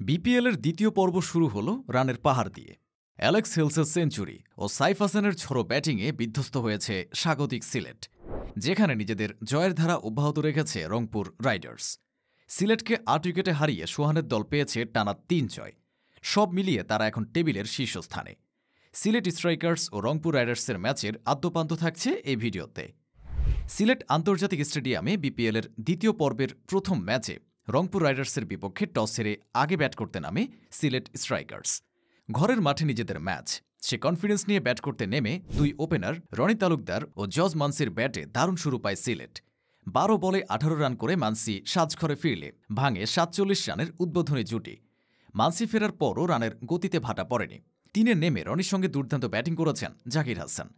বিপিএলের দ্বিতীয় পর্ব শুরু হলো রানের পাহাড় দিয়ে। অ্যালেক্স হেলসের সেঞ্চুরি ও সাইফ হাসানের ঝড়ো ব্যাটিংয়ে বিধ্বস্ত হয়েছে স্বাগতিক সিলেট, যেখানে নিজেদের জয়ের ধারা অব্যাহত রেখেছে রংপুর রাইডার্স। সিলেটকে ৮ উইকেটে হারিয়ে সোহানের দল পেয়েছে টানা ৩ জয়। সব মিলিয়ে তারা এখন টেবিলের শীর্ষস্থানে। সিলেট স্ট্রাইকার্স ও রংপুর রাইডার্সের ম্যাচের আদ্যোপান্ত থাকছে এই ভিডিওতে। সিলেট আন্তর্জাতিক স্টেডিয়ামে বিপিএলের দ্বিতীয় পর্বের প্রথম ম্যাচে রংপুর রাইডার্সের বিপক্ষে টস হেরে আগে ব্যাট করতে নামে সিলেট স্ট্রাইকার্স। ঘরের মাঠে নিজেদের ম্যাচ, সে কনফিডেন্স নিয়ে ব্যাট করতে নেমে দুই ওপেনার রনি তালুকদার ও জজ মানসির ব্যাটে দারুণ শুরু পায় সিলেট। ১২ বলে ১৮ রান করে মানসি সাজঘরে ফিরলে ভাঙে ৪৭ রানের উদ্বোধনী জুটি। মানসি ফেরার পরও রানের গতিতে ভাটা পড়েনি। ৩-এ নেমে রনির সঙ্গে দুর্দান্ত ব্যাটিং করেছেন জাকির হাসান।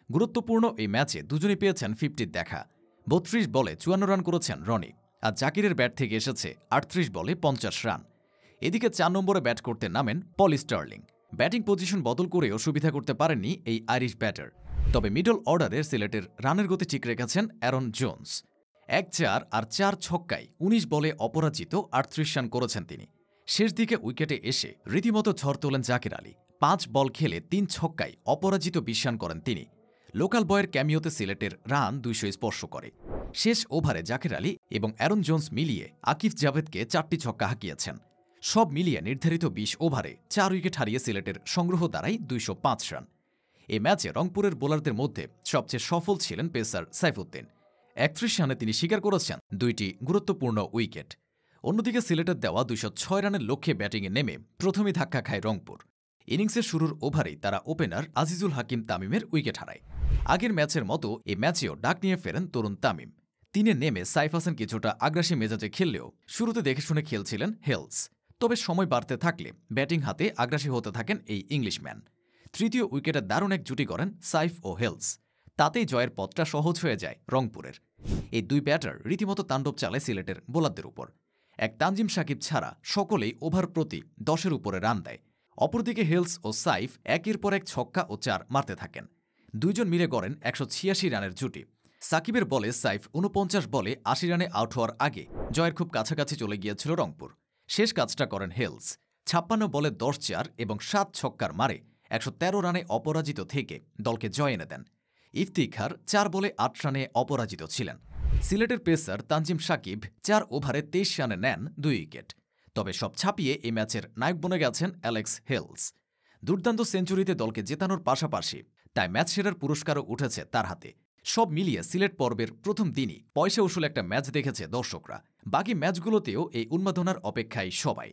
গুরুত্বপূর্ণ এই ম্যাচে দুজনেই পেয়েছেন 50 দেখা। ৩২ বলে ৫৪ রান করেছেন রনি, আর জাকিরের ব্যাট থেকে এসেছে ৩৮ বলে ৫০ রান। এদিকে ৪ নম্বরে ব্যাট করতে নামেন পল স্টার্লিং। ব্যাটিং পজিশন বদল করেও সুবিধা করতে পারেননি এই আইরিশ ব্যাটার। তবে মিডল অর্ডারে সিলেটের রানের গতি ঠিক রেখেছেন অ্যারন জোন্স। ১-৪ আর ৪ ছক্কায় ১৯ বলে অপরাজিত ৩৮ রান করেছেন তিনি। শেষ দিকে উইকেটে এসে রীতিমতো ঝড় তোলেন জাকির আলী। ৫ বল খেলে ৩ ছক্কায় অপরাজিত ২০ রান করেন তিনি। লোকাল বয়ের ক্যামিওতে সিলেটের রান ২০০ স্পর্শ করে। শেষ ওভারে জাকির আলী এবং অ্যারন জোন্স মিলিয়ে আকিফ জাভেদকে ৪টি ছক্কা হাঁকিয়েছেন। সব মিলিয়ে নির্ধারিত ২০ ওভারে ৪ উইকেট হারিয়ে সিলেটের সংগ্রহ দাঁড়ায় ২০৫ রান। এই ম্যাচে রংপুরের বোলারদের মধ্যে সবচেয়ে সফল ছিলেন পেসার সাইফুদ্দিন। ৩১ রানে তিনি শিকার করেছেন ২টি গুরুত্বপূর্ণ উইকেট। অন্যদিকে সিলেটের দেওয়া ২০৬ রানের লক্ষ্যে ব্যাটিংয়ে নেমে প্রথমেই ধাক্কা খায় রংপুর। ইনিংসের শুরুর ওভারেই তারা ওপেনার আজিজুল হাকিম তামিমের উইকেট হারায়। আগের ম্যাচের মতো এই ম্যাচেও ডাক নিয়ে ফেরেন তরুণ তামিম। ৩-এ নেমে সাইফ হাসান কিছুটা আগ্রাসী মেজাজে খেললেও শুরুতে দেখে শুনে খেলছিলেন হেলস। তবে সময় বাড়তে থাকলে ব্যাটিং হাতে আগ্রাসী হতে থাকেন এই ইংলিশম্যান। তৃতীয় উইকেটে দারুণ এক জুটি করেন সাইফ ও হেলস। তাতেই জয়ের পথটা সহজ হয়ে যায় রংপুরের। এই দুই ব্যাটার রীতিমতো তাণ্ডব চালায় সিলেটের বোলারদের উপর। এক তানজিম সাকিব ছাড়া সকলেই ওভার প্রতি ১০-এর উপরে রান দেয়। অপরদিকে হেলস ও সাইফ একের পর এক ছক্কা ও ৪ মারতে থাকেন। দুইজন মিলে গড়েন ১৮৬ রানের জুটি। সাকিবের বলে সাইফ ৪৯ বলে ৮০ রানে আউট হওয়ার আগে জয়ের খুব কাছাকাছি চলে গিয়েছিল রংপুর। শেষ কাজটা করেন হেলস। ৫৬ বলে ১০-৪ এবং ৭ ছক্কার মারে ১১৩ রানে অপরাজিত থেকে দলকে জয় এনে দেন। ইফতিখার ৪ বলে ৮ রানে অপরাজিত ছিলেন। সিলেটের পেসার তানজিম সাকিব ৪ ওভারে ২৩ রানে নেন ২ উইকেট। তবে সব ছাপিয়ে এই ম্যাচের নায়ক বনে গেছেন অ্যালেক্স হেলস। দুর্দান্ত সেঞ্চুরিতে দলকে জেতানোর পাশাপাশি তাই ম্যাচ সেরার পুরস্কারও উঠেছে তার হাতে। সব মিলিয়ে সিলেট পর্বের প্রথম দিনই পয়সা উসুল একটা ম্যাচ দেখেছে দর্শকরা। বাকি ম্যাচগুলোতেও এই উন্মাদনার অপেক্ষায় সবাই।